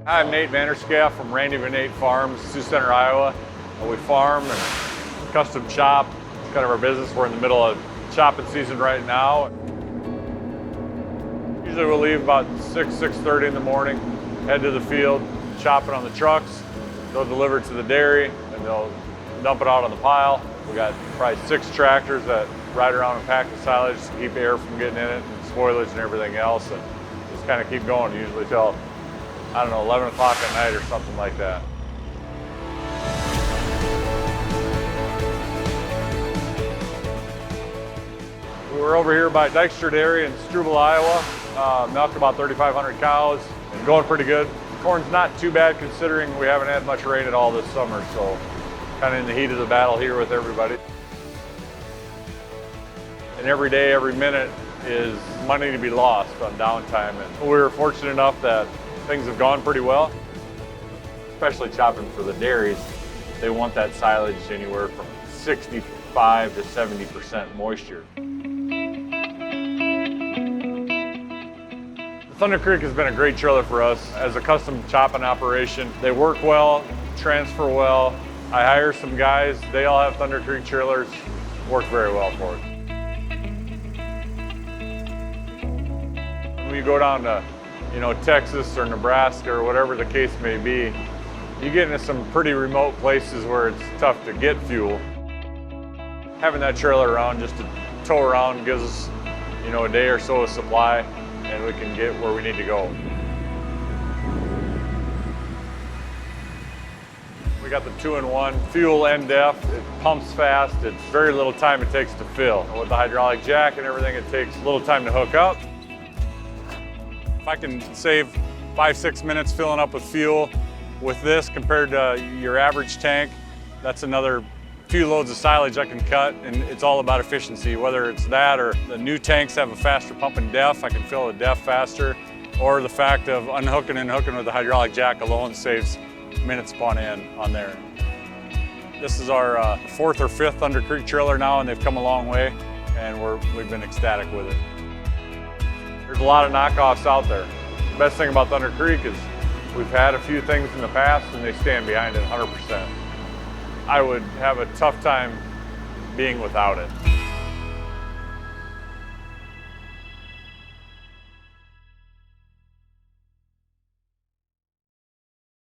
Hi, I'm Nate Vanderscaff from Randy Van Nate Farms, Sioux Center, Iowa. We farm and custom chop. It's kind of our business. We're in the middle of chopping season right now. Usually we'll leave about 6:30 in the morning, head to the field, chop it on the trucks. They'll deliver it to the dairy and they'll dump it out on the pile. We got probably 6 tractors that ride around and pack the silage to keep air from getting in it and spoilage and everything else, and just kind of keep going usually till, I don't know, 11 o'clock at night or something like that. We're over here by Dykstra Dairy in Struble, Iowa. Milked about 3,500 cows and going pretty good. Corn's not too bad considering we haven't had much rain at all this summer, so kind of in the heat of the battle here with everybody. And every day, every minute is money to be lost on downtime. And we were fortunate enough that things have gone pretty well, especially chopping for the dairies. They want that silage anywhere from 65 to 70% moisture. Thunder Creek has been a great trailer for us as a custom chopping operation. They work well, transfer well. I hire some guys, they all have Thunder Creek trailers, work very well for us. When you go down to, Texas or Nebraska or whatever the case may be, you get into some pretty remote places where it's tough to get fuel. Having that trailer around just to tow around gives us, a day or so of supply, and we can get where we need to go. We got the 2-in-1 fuel and DEF. It pumps fast. It's very little time it takes to fill. With the hydraulic jack and everything, it takes little time to hook up. If I can save 5-6 minutes filling up with fuel with this compared to your average tank, that's another few loads of silage I can cut, and it's all about efficiency, whether it's that or the new tanks have a faster pump and DEF, I can fill a DEF faster, or the fact of unhooking and hooking with the hydraulic jack alone saves minutes upon end on there. This is our 4th or 5th Thunder Creek trailer now, and they've come a long way, and we've been ecstatic with it. There's a lot of knockoffs out there. The best thing about Thunder Creek is we've had a few things in the past, and they stand behind it 100%. I would have a tough time being without it.